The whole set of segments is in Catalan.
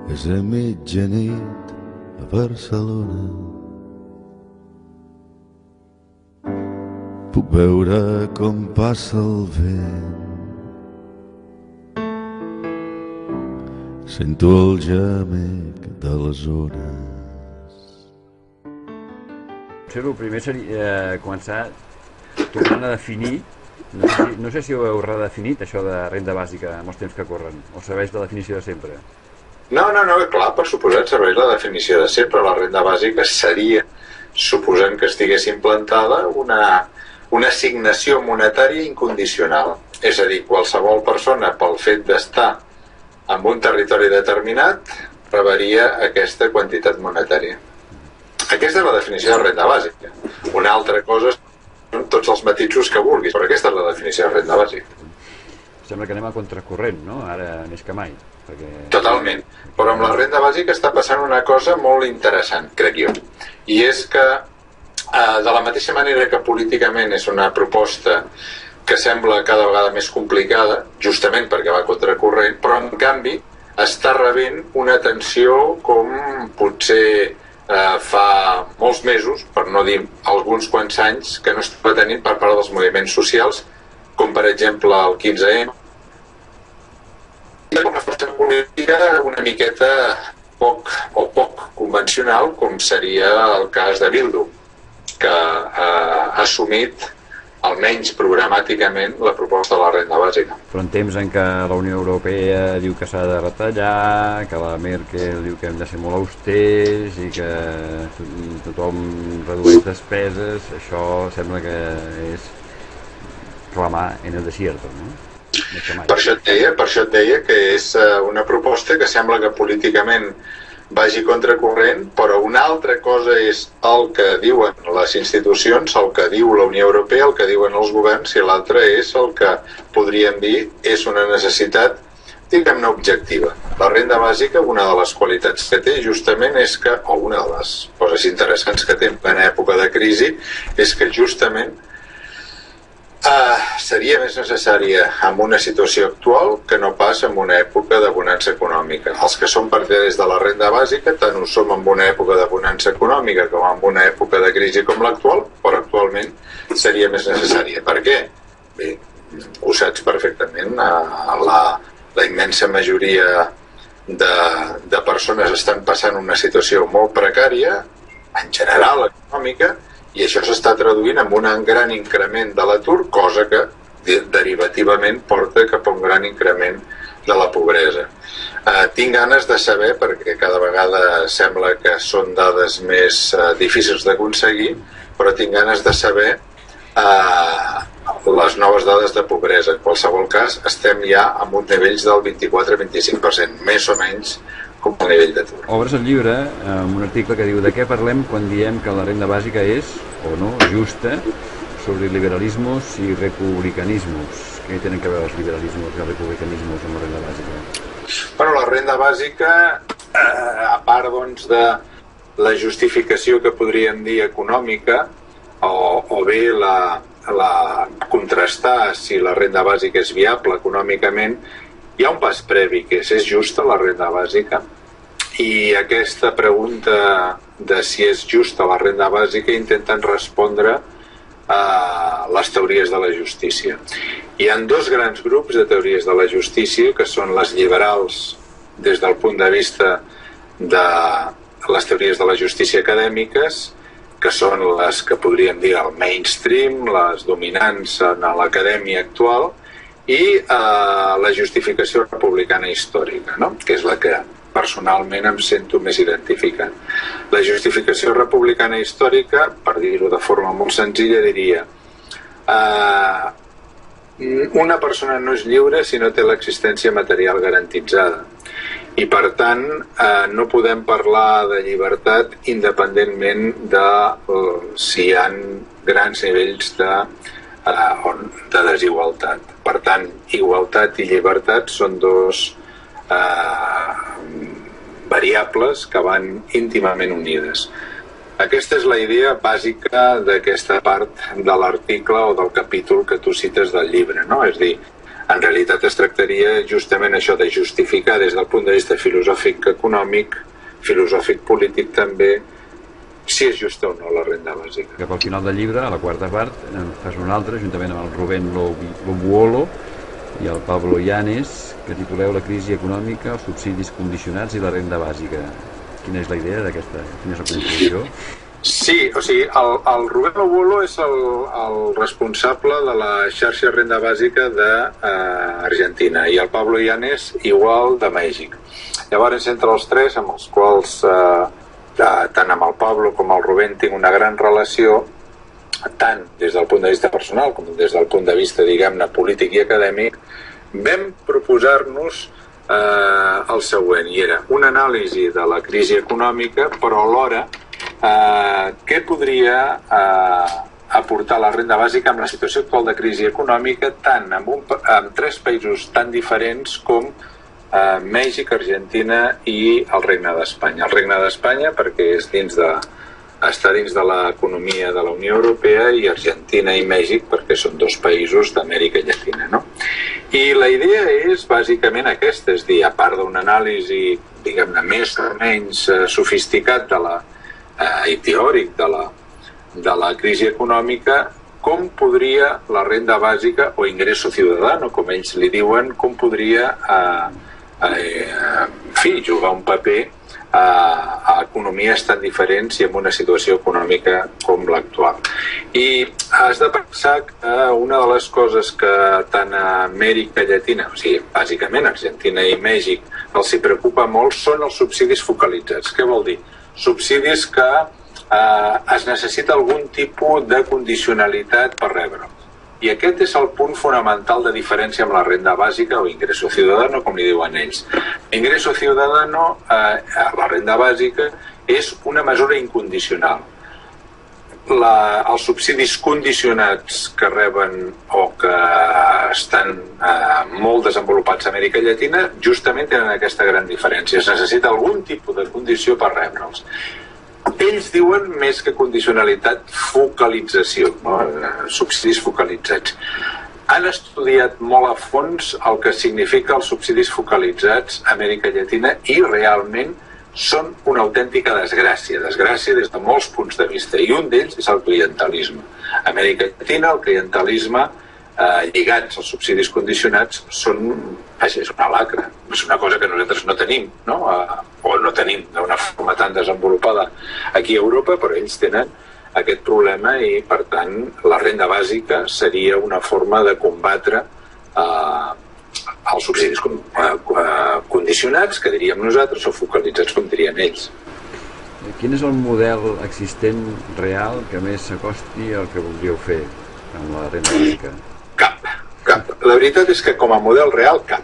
És a mitjanit a Barcelona. Puc veure com passa el vent. Sento el gemec de les ones. El primer seria començar tornant a definir. No sé si ho heu redefinit, això de renda bàsica, amb els temps que corren, o serveix la definició de sempre? No, clar, per suposat serveix la definició de sempre. La renda bàsica seria, suposant que estigués implantada, una assignació monetària incondicional. És a dir, qualsevol persona, pel fet d'estar en un territori determinat, rebaria aquesta quantitat monetària. Aquesta és la definició de renda bàsica. Una altra cosa són tots els matisos que vulguis, però aquesta és la definició de renda bàsica. Sembla que anem a contracorrent, no? Ara més que mai. Perquè... Totalment. Però amb la renda bàsica està passant una cosa molt interessant, crec jo. I és que, de la mateixa manera que políticament és una proposta que sembla cada vegada més complicada, justament perquè va contracorrent, però en canvi està rebent una atenció com potser fa molts mesos, per no dir alguns quants anys, que no estava tenint per part dels moviments socials, com per exemple el 15M, una força política una miqueta poc convencional, com seria el cas de Bildu, que ha assumit almenys programàticament la proposta de la renda bàsica. Però en temps en què la Unió Europea diu que s'ha de retallar, que la Merkel diu que hem de ser molt austers i que tothom redueix despeses, això sembla que és clamar en el desierto, no? Per això et deia que és una proposta que sembla que políticament vagi contracorrent, però una altra cosa és el que diuen les institucions, el que diu la Unió Europea, el que diuen els governs, i l'altre és el que podríem dir és una necessitat, diguem-ne, objectiva. La renda bàsica, una de les qualitats que té justament és que, o una de les coses interessants que té en plena època de crisi, és que justament seria més necessària en una situació actual que no pas en una època de bonança econòmica. Els que som partidaris de la renda bàsica tant ho som en una època de bonança econòmica com en una època de crisi com l'actual, però actualment seria més necessària. Per què? Bé, ho saps perfectament. La immensa majoria de persones estan passant una situació molt precària, en general econòmica, i això s'està traduint en un gran increment de l'atur, cosa que derivativament porta cap a un gran increment de la pobresa. Tinc ganes de saber, perquè cada vegada sembla que són dades més difícils d'aconseguir, però tinc ganes de saber les noves dades de pobresa. En qualsevol cas, estem ja amb uns nivells del 24-25%, més o menys com a nivell d'atur. Obres el llibre amb un article que diu de què parlem quan diem que la renda bàsica és, o no, justa, sobre liberalismos i republicanismos. Què tenen que veure els liberalismos i els republicanismos amb la renda bàsica? Bueno, la renda bàsica, a part doncs, de la justificació que podríem dir econòmica, o bé la contrastar si la renda bàsica és viable econòmicament, hi ha un pas previ, que és justa la renda bàsica? I aquesta pregunta de si és justa la renda bàsica intenten respondre a les teories de la justícia. Hi ha dos grans grups de teories de la justícia, que són les liberals des del punt de vista de les teories de la justícia acadèmiques, que són les que podríem dir el mainstream, les dominants en l'acadèmia actual, i la justificació republicana històrica, no? Que és la que personalment em sento més identificat. La justificació republicana històrica, per dir-ho de forma molt senzilla, diria una persona no és lliure si no té l'existència material garantitzada, i per tant no podem parlar de llibertat independentment de si hi ha grans nivells de desigualtat. Per tant, igualtat i llibertat són dos variables que van íntimament unides. Aquesta és la idea bàsica d'aquesta part de l'article o del capítol que tu cites del llibre, no? És a dir, En realitat es tractaria justament això de justificar des del punt de vista filosòfic econòmic, filosòfic polític també, si és justa o no la renda bàsica. Cap al final del llibre, a la quarta part, en fas un altre, juntament amb el Rubén Lobuolo i el Pablo Llanes, que tituleu La crisi econòmica, els subsidis condicionats i la renda bàsica. Quina és la idea d'aquesta? Quina és la conclusió? Sí, o sigui, el Rubén Lobuolo és el responsable de la xarxa renda bàsica d'Argentina i el Pablo Llanes igual de Mèxic. Llavors, entre els tres, amb els quals tant amb el Pablo com el Rubén tinc una gran relació, tant des del punt de vista personal com des del punt de vista, diguem-ne, polític i acadèmic, vam proposar-nos el següent, i era una anàlisi de la crisi econòmica, però alhora què podria aportar la renda bàsica en la situació actual de crisi econòmica, tant en tres països tan diferents com Mèxic, Argentina i el Regne d'Espanya. El Regne d'Espanya perquè està dins de l'economia de la Unió Europea, i Argentina i Mèxic perquè són dos països d'Amèrica Llatina, no? I la idea és bàsicament aquesta, és dir, a part d'una anàlisi, diguem-ne, més o menys sofisticat i teòric de la crisi econòmica, com podria la renda bàsica o ingreso ciudadano, com ells li diuen, com podria jugar un paper a economies tan diferents i en una situació econòmica com l'actual. I has de pensar que una de les coses que tant a Amèrica Llatina, o sigui, bàsicament Argentina i Mèxic, els hi preocupa molt són els subsidis focalitzats. Què vol dir? Subsidis que es necessita algun tipus de condicionalitat per rebre. I aquest és el punt fonamental de diferència amb la renda bàsica o ingreso ciudadano, com li diuen ells. Ingreso ciudadano, la renda bàsica, és una mesura incondicional. Els subsidis condicionats que reben o que estan molt desenvolupats a Amèrica Llatina justament tenen aquesta gran diferència. Es necessita algun tipus de condició per rebre'ls. Ells diuen més que condicionalitat, focalització, no? Subsidis focalitzats. Han estudiat molt a fons el que significa els subsidis focalitzats a Amèrica Llatina i realment són una autèntica desgràcia des de molts punts de vista, i un d'ells és el clientelisme. A Amèrica Llatina el clientelisme lligats als subsidis condicionats és una lacra, és una cosa que nosaltres no tenim, no? O no tenim d'una forma tan desenvolupada aquí a Europa, però ells tenen aquest problema i, per tant, la renda bàsica seria una forma de combatre els subsidis condicionats, que diríem nosaltres, o focalitzats, com dirien ells. Quin és el model existent real que més s'acosti al que voldríeu fer amb la renda bàsica? Cap. La veritat és que com a model real, cap.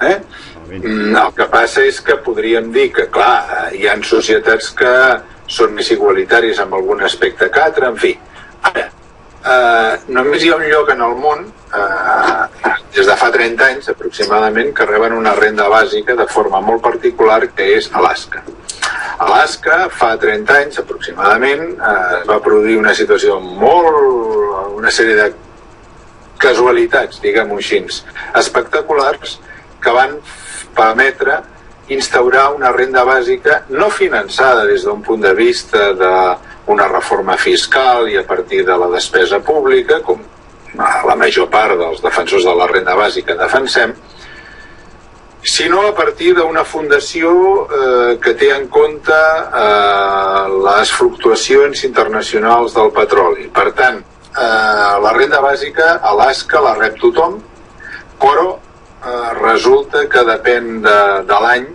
El que passa és que podríem dir que, clar, hi ha societats que són més igualitàries en algun aspecte que altre, en fi. Ara, només hi ha un lloc en el món, des de fa 30 anys aproximadament, que reben una renda bàsica de forma molt particular, que és Alaska. Alaska, fa 30 anys aproximadament, es va produir una situació una sèrie de casualitats, diguem-ho així, espectaculars, que van permetre instaurar una renda bàsica no finançada des d'un punt de vista d'una reforma fiscal i a partir de la despesa pública, com la major part dels defensors de la renda bàsica defensem, sinó a partir d'una fundació que té en compte les fluctuacions internacionals del petroli. Per tant, la renda bàsica a Alaska la rep tothom, però resulta que depèn de l'any,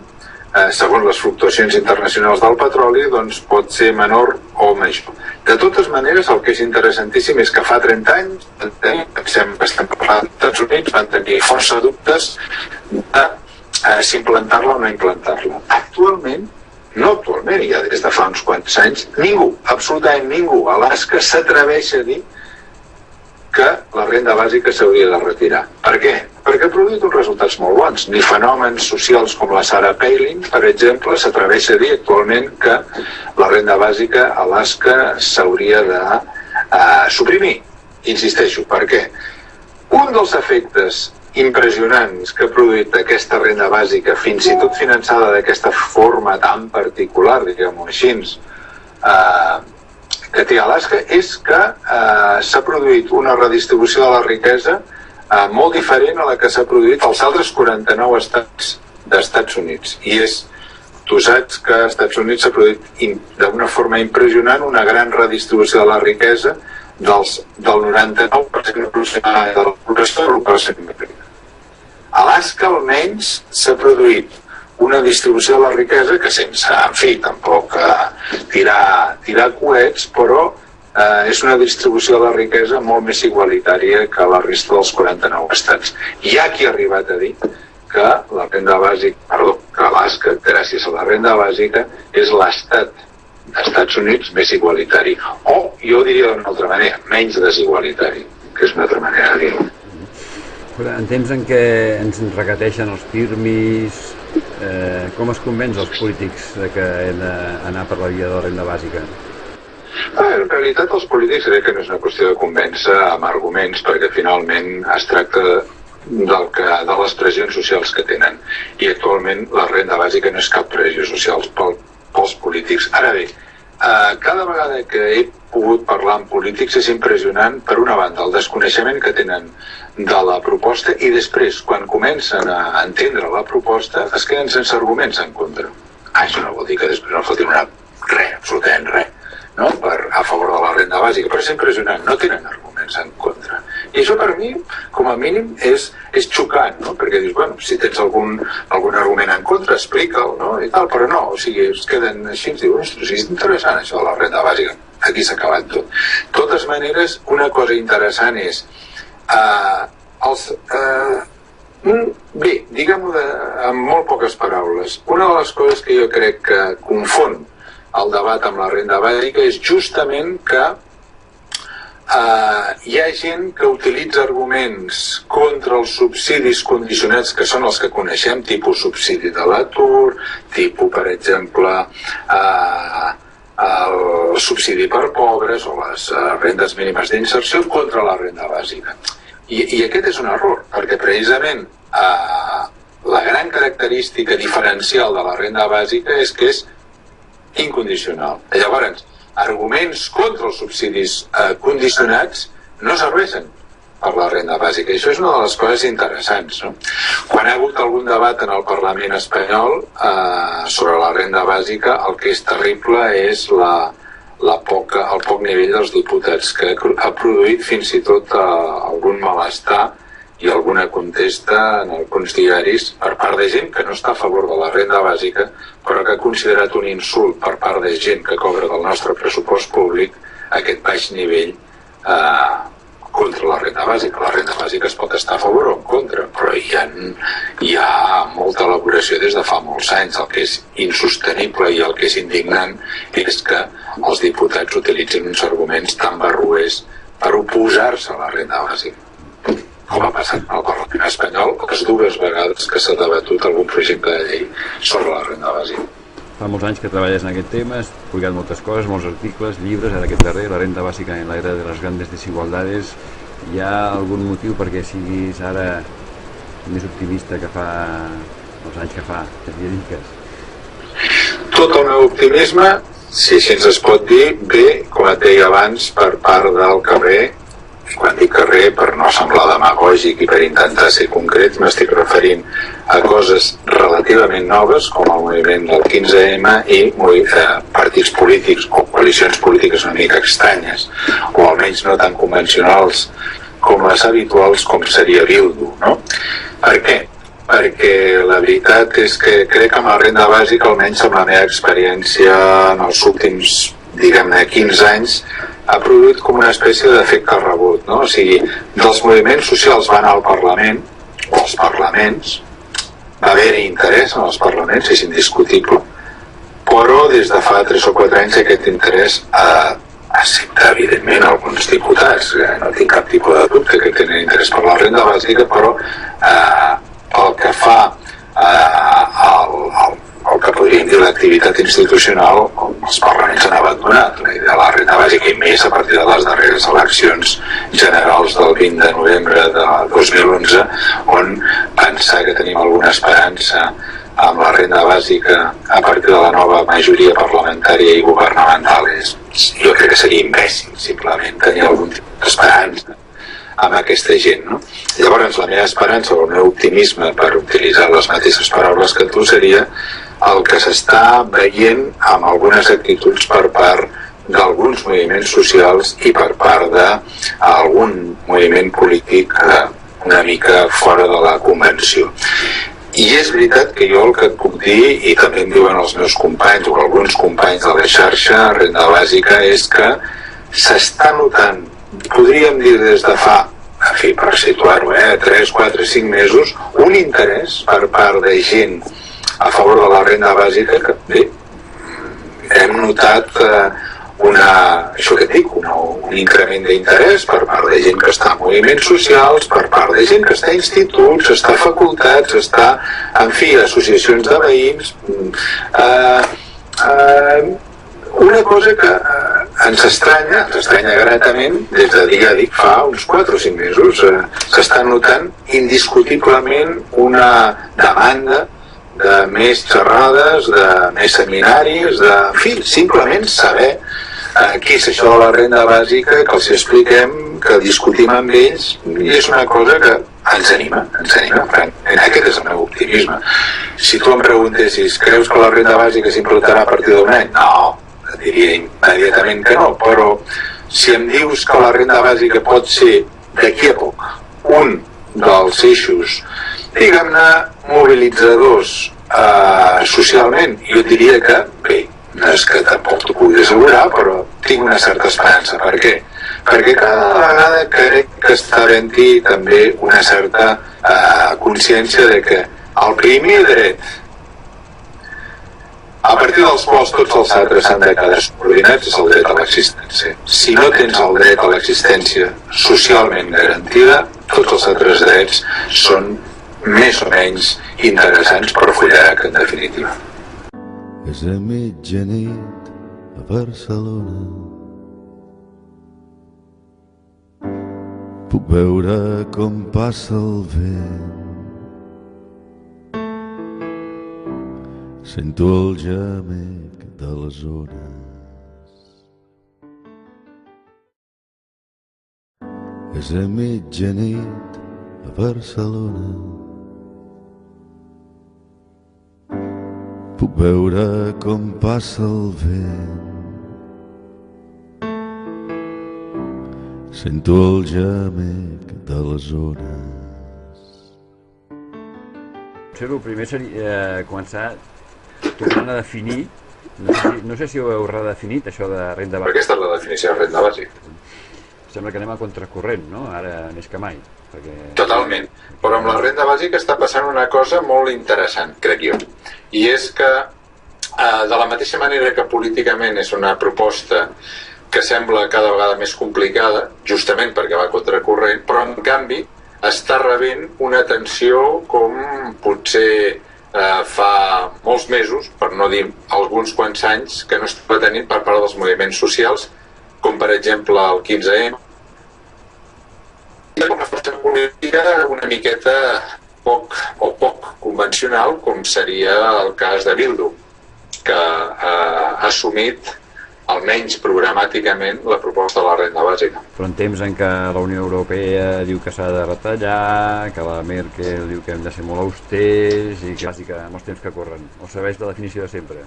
segons les fluctuacions internacionals del petroli, doncs pot ser menor o major. De totes maneres, el que és interessantíssim és que fa 30 anys, pensem que estem parlant dels Estats Units, van tenir força dubtes de si implantar-la o no implantar-la. Actualment, ja des de fa uns quants anys, ningú, absolutament ningú a Alaska s'atreveix a dir que la renda bàsica s'hauria de retirar. Per què? Perquè ha produït uns resultats molt bons. Ni fenòmens socials com la Sarah Palin, per exemple, s'atreveix a dir actualment que la renda bàsica a Alaska s'hauria de suprimir. Insisteixo, per què? Un dels efectes impressionants que ha produït aquesta renda bàsica, fins i tot finançada d'aquesta forma tan particular, diguem-ho així, que té Alaska, és que s'ha produït una redistribució de la riquesa molt diferent a la que s'ha produït als altres 49 estats d'Estats Units. I tu saps que als Estats Units s'ha produït d'una forma impressionant una gran redistribució de la riquesa del 99% de la població a l'1%. A Alaska, almenys, s'ha produït una distribució de la riquesa que sense, en fi, tampoc tirar coets, però és una distribució de la riquesa molt més igualitària que la resta dels 49 estats. Hi ha qui ha arribat a dir que la renda bàsica, que Alaska, gràcies a la renda bàsica, és l'estat d'Estats Units més igualitari. O, jo diria d'una altra manera, menys desigualitari, que és una altra manera de dir-ho. En temps en què ens regateixen els pirmis, com es convenç els polítics que hem d'anar per la via de la renda bàsica? En realitat els polítics crec que no és una qüestió de convèncer amb arguments, perquè finalment es tracta de les pressions socials que tenen, i actualment la renda bàsica no és cap pressió social pels polítics. Ara bé, cada vegada que he pogut parlar amb polítics és impressionant, per una banda, el desconeixement que tenen de la proposta, i després, quan comencen a entendre la proposta, es queden sense arguments en contra. Això no vol dir que després no faltin res, absolutament res, no? A favor de la renda bàsica, però és impressionant, no tenen arguments en contra. I això per mi, com a mínim, és xocant, no? Perquè dius, bueno, si tens algun argument en contra, explica'l, no? I tal, però no, o sigui, es queden així, es diuen, ostres, és interessant això de la renda bàsica, aquí s'ha acabat tot. De totes maneres, una cosa interessant és, bé, diguem-ho amb molt poques paraules, una de les coses que jo crec que confon el debat amb la renda bàsica és justament que hi ha gent que utilitza arguments contra els subsidis condicionats, que són els que coneixem, tipus subsidi de l'atur, tipus, per exemple, el subsidi per pobres o les rendes mínimes d'inserció, contra la renda bàsica. I aquest és un error, perquè precisament la gran característica diferencial de la renda bàsica és que és incondicional. Llavors, arguments contra els subsidis condicionats no serveixen per la renda bàsica. I això és una de les coses interessants, no? Quan hi ha hagut algun debat en el Parlament espanyol sobre la renda bàsica, el que és terrible és el poc nivell dels diputats, que ha produït fins i tot algun malestar i alguna contesta en alguns diaris per part de gent que no està a favor de la renda bàsica, però que ha considerat un insult per part de gent que cobra del nostre pressupost públic aquest baix nivell contra la renda bàsica. La renda bàsica es pot estar a favor o en contra, però hi ha molta elaboració des de fa molts anys. El que és insostenible i el que és indignant és que els diputats utilitzin uns arguments tan barroers per oposar-se a la renda bàsica, com ha passat al Parlament espanyol les dues vegades que s'ha debatut algun projecte de llei sobre la renda bàsica. Fa molts anys que treballes en aquest tema, has publicat moltes coses, molts articles, llibres, ara aquest darrer, la renda bàsica en la era de les grandes desigualdades. Hi ha algun motiu perquè siguis ara més optimista que fa els anys que t'hi dediques? Tot el meu optimisme, si així ens es pot dir, ve, com et deia abans, per part del carrer. Quan dic carrer, per no semblar demagògic i per intentar ser concret, m'estic referint a coses relativament noves, com el moviment del 15M i partits polítics o coalicions polítiques una mica estranyes, o almenys no tan convencionals com les habituals, com seria Bildu, no? Per què? Perquè la veritat és que crec que amb la renda bàsica, almenys amb la meva experiència en els últims, diguem-ne, 15 anys, ha produït com una espècie d'efecte rebot, no? O sigui, dels moviments socials van al Parlament, o als parlaments, va haver-hi interès en els parlaments, és indiscutible, però des de fa 3 o 4 anys aquest interès accepta, evidentment, alguns diputats, no tinc cap tipus de dubte que tenen interès per la renda bàsica, però pel que fa al que podria podríem dir, l'activitat institucional els parlaments han abandonat. La idea de la renda bàsica, i més a partir de les darreres eleccions generals del 20 de novembre de 2011, on pensar que tenim alguna esperança amb la renda bàsica a partir de la nova majoria parlamentària i governamental jo crec que seria imbècil, simplement tenir algun tipus d'esperança amb aquesta gent, no? Llavors, la meva esperança o el meu optimisme, per utilitzar les mateixes paraules que tu, seria el que s'està veient amb algunes actituds per part d'alguns moviments socials i per part d'algun moviment polític una mica fora de la convenció. I és veritat que jo el que et puc dir, i també em diuen els meus companys o alguns companys de la xarxa Renda Bàsica, és que s'està notant, podríem dir des de fa, en fi, per situar-ho, 3, 4, 5 mesos, un interès per part de gent a favor de la renda bàsica que, bé, hem notat això que et dic, un increment d'interès per part de gent que està en moviments socials, per part de gent que està a instituts, està a facultats, està, en fi, associacions de veïns. Una cosa que ens estranya gratament, des de dia, dic, fa uns 4 o 5 mesos, s'està notant indiscutiblement una demanda de més xerrades, de més seminaris, en fi, simplement saber què és això de la renda bàsica, que els expliquem, que discutim amb ells, i és una cosa que ens anima, francament. Aquest és el meu optimisme. Si tu em preguntessis, creus que la renda bàsica s'implantarà a partir d'un any? No, et diria immediatament que no, però si em dius que la renda bàsica pot ser d'aquí a poc un dels eixos, diguem-ne, mobilitzadors socialment, jo diria que, bé, no és que tampoc t'ho pugui assegurar, però tinc una certa esperança. Per què? Perquè cada vegada crec que està havent-hi també una certa consciència de que el primer dret a partir dels quals tots els altres s'han de quedar subordinats és el dret a l'existència. Si no tens el dret a l'existència socialment garantida, tots els altres drets són més o menys interessants per fullac, en definitiva. És a mitjanit a Barcelona. Puc veure com passa el vent. Sento el gemec de les ones. És a mitjanit a Barcelona. Puc veure com passa el vent. Sento el gemec de les ones. Potser el primer seria començar tornant a definir, no sé si ho heu redefinit, això de renda bàsica. Aquesta és la definició de renda bàsica. Sembla que anem a contracorrent, no? Ara més que mai. Perquè... Totalment, però amb la renda bàsica està passant una cosa molt interessant, crec jo. I és que, de la mateixa manera que políticament és una proposta que sembla cada vegada més complicada, justament perquè va contracorrent, però en canvi està rebent una atenció com potser fa molts mesos, per no dir alguns quants anys, que no estava tenint per part dels moviments socials, com per exemple el 15M, i una força política una miqueta poc convencional, com seria el cas de Bildu, que ha assumit almenys programàticament la proposta de la renda bàsica. Però en temps en què la Unió Europea diu que s'ha de retallar, que la Merkel diu que hem de ser molt austers i que bàsica amb els temps que corren, o serveix la definició de sempre?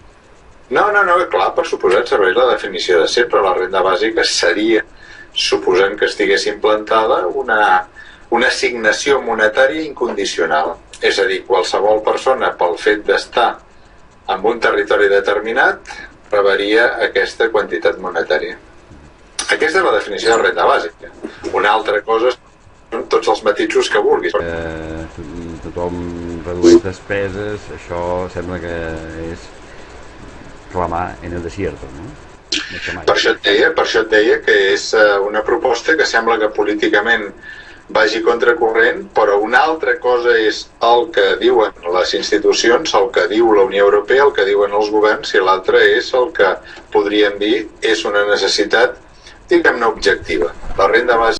No, clar, per suposat serveix la definició de sempre. La renda bàsica seria, suposant que estigués implantada, una assignació monetària incondicional. És a dir, qualsevol persona, pel fet d'estar en un territori determinat, rebaria aquesta quantitat monetària. Aquesta és la definició de renda bàsica. Una altra cosa són tots els matisos que vulguis. Tothom redueix despeses, això sembla que és clamar en el desierto, no? Per això et deia que és una proposta que sembla que políticament vagi contracorrent, però una altra cosa és el que diuen les institucions, el que diu la Unió Europea, el que diuen els governs, i l'altre és el que podríem dir és una necessitat, diguem-ne, objectiva. La renda bàsica